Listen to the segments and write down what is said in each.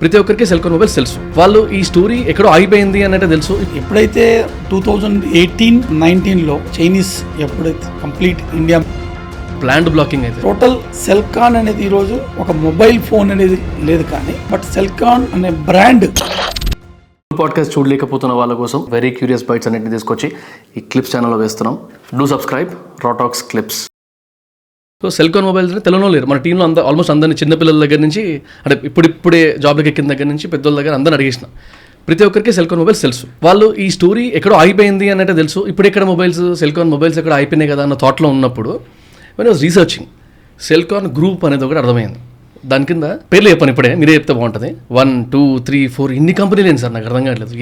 ప్రతి ఒక్కరికి సెల్కాన్ మొబైల్స్ తెలుసు. వాళ్ళు ఈ స్టోరీ ఎక్కడో ఆగిపోయింది అన్నట్టు తెలుసు. ఎప్పుడైతే 2018-19లో చైనీస్ ఎప్పుడైతే కంప్లీట్ ఇండియా ప్లాండ్ బ్లాకింగ్ అయితే టోటల్ సెల్కాన్ అనేది ఈరోజు ఒక మొబైల్ ఫోన్ అనేది లేదు, కానీ బట్ సెల్కాన్ అనే బ్రాండ్. పాడ్కాస్ట్ చూడలేకపోతున్న వాళ్ళ కోసం వెరీ క్యూరియస్ బైట్స్ అన్నింటిని తీసుకొచ్చి ఈ క్లిప్స్ ఛానల్లో వేస్తున్నాం. Do subscribe Raw Talks clips. So Celkon mobiles తెలియనో లేరు మన టీంలో. ఆల్మోస్ట్ అందరినీ చిన్నపిల్లల దగ్గర నుంచి, అంటే ఇప్పుడిప్పుడే జాబ్లోకి ఎక్కిన దగ్గర నుంచి పెద్దోళ్ళ దగ్గర అందరిని అడిగేసిన. ప్రతి ఒక్కరికి సెల్కాన్ మొబైల్స్ తెలుసు. వాళ్ళు ఈ స్టోరీ ఎక్కడో ఆగిపోయింది అన్నట్టు తెలుసు. ఇప్పుడు ఎక్కడ మొబైల్స్, సెల్కాన్ మొబైల్స్ ఎక్కడ అయిపోయినాయి కదా అన్న థాట్లో ఉన్నప్పుడు when was researching, Celkon group అనేది ఒకటి అర్థమైంది. దాని కింద పేర్లు చెప్పాను, ఇప్పుడే మీరే చెప్తే బాగుంటుంది. 1, 2, 3, 4 ఇన్ని కంపెనీలు ఏంటి సార్, నాకు అర్థం కావట్లేదు.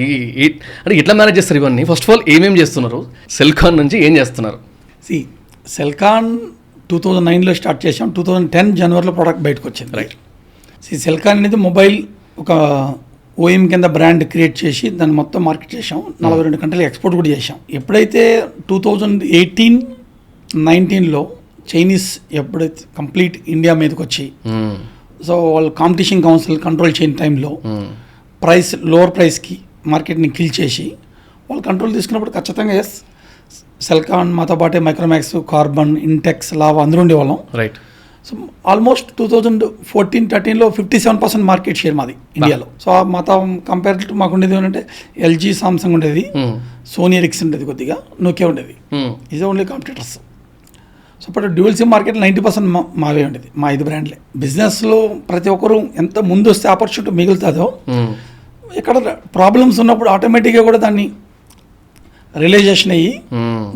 అంటే ఎట్లా మేనేజ్ చేస్తారు ఇవన్నీ? ఫస్ట్ ఆఫ్ ఆల్ ఏమేమి చేస్తున్నారు, సెల్కాన్ నుంచి ఏం చేస్తున్నారు? సెల్కాన్ 2009లో స్టార్ట్ చేసాం. 2010 జనవరిలో ప్రోడక్ట్ బయటకు వచ్చింది. రైట్. సెల్కాన్ అనేది మొబైల్ ఒక ఓఎం కింద బ్రాండ్ క్రియేట్ చేసి దాన్ని మొత్తం మార్కెట్ చేసాం. 42 కంట్రీలకు ఎక్స్పోర్ట్ కూడా చేసాం. ఎప్పుడైతే 2018-19లో చైనీస్ ఎప్పుడైతే కంప్లీట్ ఇండియా మీదకి వచ్చి, సో వాళ్ళు కాంపిటీషన్ కౌన్సిల్ కంట్రోల్ చేయని టైంలో ప్రైస్ లోవర్ ప్రైస్కి మార్కెట్ని కిల్ చేసి వాళ్ళు కంట్రోల్ తీసుకున్నప్పుడు ఖచ్చితంగా ఎస్ సెల్కాన్ మాతో పాటే మైక్రోమాక్స్, కార్బన్, ఇంటెక్స్, లావా అందరూ ఉండేవాళ్ళం. రైట్. సో ఆల్మోస్ట్ 2014-13లో 57% మార్కెట్ షేర్ మాది ఇండియాలో. సో మాతో కంపేర్ టు మాకు ఉండేది ఏంటంటే ఎల్జీ, సామ్సంగ్ ఉండేది, సోనీ ఎరిక్సన్ ఉండేది, కొద్దిగా నోకియా ఉండేది. Is only competitors. సో ఇప్పుడు డ్యూయల్ సిమ్ మార్కెట్ 90% మావే ఉండేది, మా 5 బ్రాండ్లే. బిజినెస్లో ప్రతి ఒక్కరు ఎంత ముందు వస్తే ఆపర్చునిటీ మిగులుతుందో, ఇక్కడ ప్రాబ్లమ్స్ ఉన్నప్పుడు ఆటోమేటిక్గా కూడా దాన్ని రియలైజేషన్ అయ్యి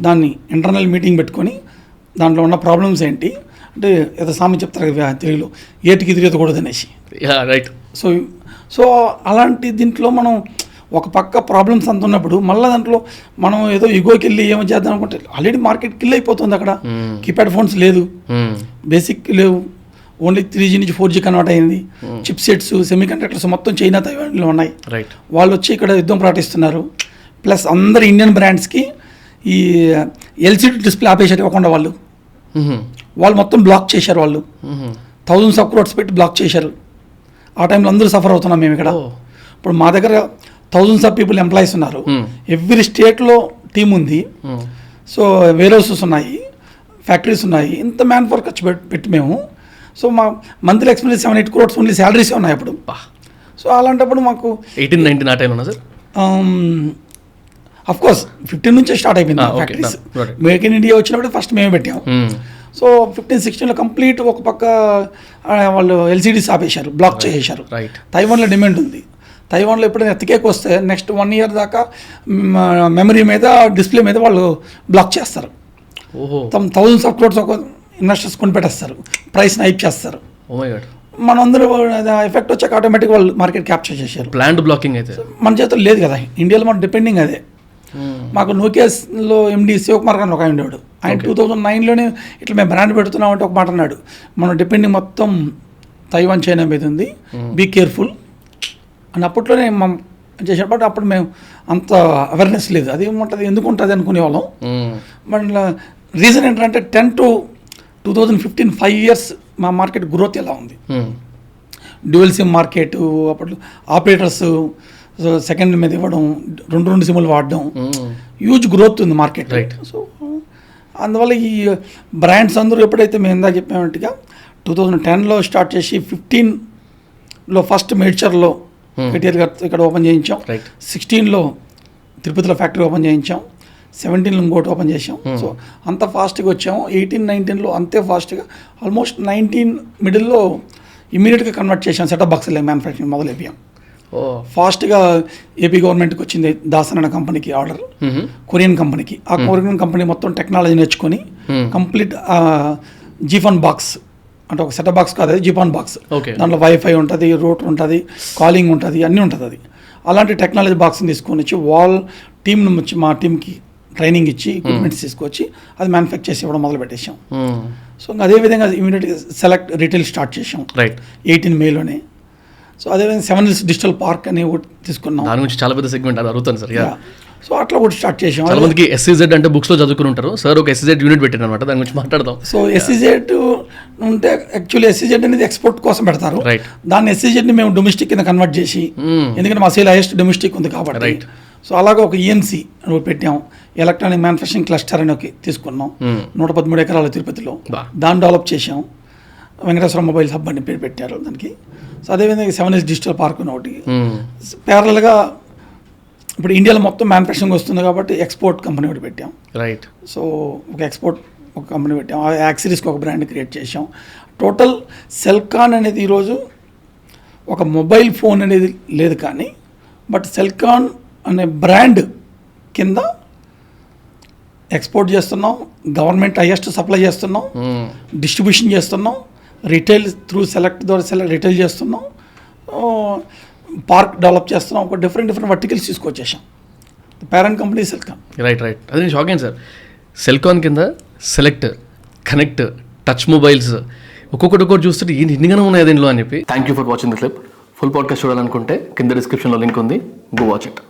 దాన్ని ఇంటర్నల్ మీటింగ్ పెట్టుకొని దాంట్లో ఉన్న ప్రాబ్లమ్స్ ఏంటి అంటే, ఏదో సామెత చెప్తారు కదా తెలుగులో, ఏటికి తిరగకూడదు అనేసి. రైట్. సో అలాంటి దీంట్లో మనం ఒక పక్క ప్రాబ్లమ్స్ అంత ఉన్నప్పుడు మళ్ళీ దాంట్లో మనం ఏదో ఇగోకి వెళ్ళి ఏమో చేద్దాం అనుకుంటే ఆల్రెడీ మార్కెట్ కిల్ అయిపోతుంది. అక్కడ కీప్యాడ్ ఫోన్స్ లేదు, బేసిక్ లేవు, ఓన్లీ 3G నుంచి 4G కన్వర్ట్ అయింది. చిప్ సెట్స్, సెమీ కండక్టర్స్ మొత్తం చైనా, తైవాన్లో ఉన్నాయి. రైట్. వాళ్ళు వచ్చి ఇక్కడ యుద్ధం ప్రకటిస్తున్నారు. ప్లస్ అందరు ఇండియన్ బ్రాండ్స్కి ఈ ఎల్సిడి డిస్ప్లే ఆపేసారు ఇవ్వకుండా వాళ్ళు మొత్తం బ్లాక్ చేశారు. వాళ్ళు thousands of crores పెట్టి బ్లాక్ చేశారు. ఆ టైంలో అందరూ సఫర్ అవుతున్నాం మేము ఇక్కడ. ఇప్పుడు మా దగ్గర thousands of people ఎంప్లాయీస్ ఉన్నారు. ఎవ్రీ స్టేట్లో టీమ్ ఉంది. సో వేర్ హౌసెస్ ఉన్నాయి, ఫ్యాక్టరీస్ ఉన్నాయి. ఇంత మ్యాన్ పవర్ ఖర్చు పెట్టి మేము, సో మా మంత్లీ ఎక్స్పెన్సెస్ 7-8 crores ఓన్లీ శాలరీసే ఉన్నాయి అప్పుడు. సో అలాంటప్పుడు మాకు 18-19 ఆ టైం ఉన్నా సార్. అఫ్ కోర్స్ 15 నుంచే స్టార్ట్ అయిపోయింది ఫ్యాక్టరీస్. మేక్ ఇన్ ఇండియా వచ్చినప్పుడు ఫస్ట్ మేమే పెట్టాము. సో 15-16లో కంప్లీట్ ఒక పక్క వాళ్ళు ఎల్సిడీస్ ఆపేశారు, బ్లాక్ చేసేశారు. తైవాన్లో డిమాండ్ ఉంది. తైవాన్లో ఎప్పుడైనా ఎత్తికేకి వస్తే నెక్స్ట్ 1 year దాకా మెమరీ మీద, డిస్ప్లే మీద వాళ్ళు బ్లాక్ చేస్తారు. thousands of crores ఒక ఇన్వెస్టర్స్ కొని పెట్టేస్తారు, ప్రైస్ని హైప్ చేస్తారు. మనందరూ ఎఫెక్ట్ వచ్చాక ఆటోమేటిక్ వాళ్ళు మార్కెట్ క్యాప్చర్ చేశారు. ప్లాండ్ బ్లాకింగ్ అయితే మన చేతుల్లో లేదు కదా ఇండియాలో, మనం డిపెండింగ్ అదే. మాకు నోకియాలో ఎండి శివకుమార్ గారు ఒక ఆయన ఉండేవాడు. ఆయన 2009లోనే ఇట్లా మేము బ్రాండ్ పెడుతున్నాం అంటే ఒక మాట అన్నాడు, మనం డిపెండింగ్ మొత్తం తైవాన్, చైనా మీద ఉంది, బీ కేర్ఫుల్ అని అప్పట్లోనే మనం చేసాడు. బట్ అప్పుడు మేము అంత అవేర్నెస్ లేదు, అది ఏముంటుంది, ఎందుకు ఉంటుంది అనుకునేవాళ్ళం. బట్ రీజన్ ఏంటంటే 10 to 2015 5 years మా మార్కెట్ గ్రోత్ ఎలా ఉంది. డ్యూయల్ సిమ్ మార్కెట్ అప్పట్లో ఆపరేటర్స్ సెకండ్ మీద ఇవ్వడం, 2 సిమ్లు వాడడం, హ్యూజ్ గ్రోత్ ఉంది మార్కెట్. సో అందువల్ల ఈ బ్రాండ్స్ అందరూ ఎప్పుడైతే మేము ఇందా చెప్పామంటగా 2010లో స్టార్ట్ చేసి 15లో ఫస్ట్ మేడ్చర్లో కేటీఆర్ గారు ఇక్కడ ఓపెన్ చేయించాం. 16లో తిరుపతిలో ఫ్యాక్టరీ ఓపెన్ చేయించాం. 17లో ఇంకోటి ఓపెన్ చేసాం. సో అంత ఫాస్ట్గా వచ్చాము. 18-19లో అంతే ఫాస్ట్గా, ఆల్మోస్ట్ 19 మిడిల్లో ఇమీడియట్గా కన్వర్ట్ చేసాం. సెటప్ బాక్స్ మ్యానుఫ్యాక్చరింగ్ మొదలు అయిపోయాం. ఫాస్ట్గా ఏపీ గవర్నమెంట్కి వచ్చింది దాసన్ అనే కంపెనీకి ఆర్డర్, కొరియన్ కంపెనీకి. ఆ కొరియన్ కంపెనీ మొత్తం టెక్నాలజీ నేర్చుకొని కంప్లీట్ జీఫాన్ బాక్స్ అంటే ఒక సెటప్ బాక్స్ కాదు, అది జీఫాన్ బాక్స్. దాంట్లో వైఫై ఉంటుంది, రూటర్ ఉంటుంది, కాలింగ్ ఉంటుంది, అన్నీ ఉంటుంది. అది అలాంటి టెక్నాలజీ బాక్స్ని తీసుకొని వచ్చి వాళ్ళ టీం నుంచి మా టీంకి ట్రైనింగ్ ఇచ్చి ఎక్విప్మెంట్స్ తీసుకొచ్చి అది మ్యానుఫ్యాక్చర్ చేసి ఇవ్వడం మొదలు పెట్టేసాం. సో అదేవిధంగా ఇమీడియట్గా సెలెక్ట్ రిటైల్ స్టార్ట్ చేసాం 18 మేలోనే. సో అదేవిధంగా 7 Hills డిజిటల్ పార్క్ అని ఒకటి తీసుకున్నాం. దాని గురించి చాలా పెద్ద సెగ్మెంట్ అది అడుగుతాను సార్. సో అట్లా కూడా స్టార్ట్ చేసాం. చాలా మందికి SEZ అంటే బుక్స్లో చదువుకుని ఉంటారు సార్, ఒక SEZ యూనిట్ పెట్టారు అనమాట, దాని గురించి మాట్లాడదాం. సో SEZ ఉంటే యాక్చువల్లీ ఎస్సీజెడ్ అనేది ఎక్స్పోర్ట్ కోసం పెడతారు. Right. దాన్ని ఎస్సీజెడ్ని మేము డొమెస్టిక్ కింద కన్వర్ట్ చేసి, ఎందుకంటే మా సేల్ హైయెస్ట్ డొమెస్టిక్ ఉంది కాబట్టి, Right. సో అలాగే ఒక ఈఎన్సీ పెట్టాం, ఎలక్ట్రానిక్ మ్యానుఫ్యాక్చరింగ్ క్లస్టర్ అని ఒకటి తీసుకున్నాం 113 ఎకరాల తిరుపతిలో. బా. దాన్ని డెవలప్ చేసాం. వెంకటేశ్వర మొబైల్ హబ్ అని పేరు పెట్టారు దానికి. సో అదేవిధంగా 7S డిజిటల్ పార్క్ అని ఒకటి. ప్యారల్గా ఇప్పుడు ఇండియాలో మొత్తం మ్యానుఫ్యాక్చరింగ్ వస్తుంది కాబట్టి ఎక్స్పోర్ట్ కంపెనీ ఒకటి పెట్టాం. రైట్. సో ఒక ఎక్స్పోర్ట్ ఒక కంపెనీ పెట్టాం. ఆ యాక్సరీస్కి ఒక బ్రాండ్ క్రియేట్ చేసాం. టోటల్ సెల్కాన్ అనేది ఈరోజు ఒక మొబైల్ ఫోన్ అనేది లేదు, కానీ బట్ సెల్కాన్ అనే బ్రాండ్ కింద ఎక్స్పోర్ట్ చేస్తున్నాం, గవర్నమెంట్ హైయెస్ట్ సప్లై చేస్తున్నాం, డిస్ట్రిబ్యూషన్ చేస్తున్నాం, రిటైల్ త్రూ సెలెక్ట్ ద్వారా రిటైల్ చేస్తున్నాం, పార్క్ డెవలప్ చేస్తున్నాం. ఒక డిఫరెంట్ వర్టికల్స్ తీసుకొచ్చేసాం. Parent company Celkon. రైట్. అది నేను షాక్ అయింది సార్. సెల్కాన్ కింద సెలెక్ట్, కనెక్ట్, టచ్ మొబైల్స్ ఒక్కొక్కటి చూస్తుంటే ఇన్నిగానే ఉన్నాయి దీనిలో అని చెప్పి. Thank you for watching the clip. Full podcast చూడాలనుకుంటే కింద డిస్క్రిప్షన్లో లింక్ ఉంది, గో వాచ్ ఇట్.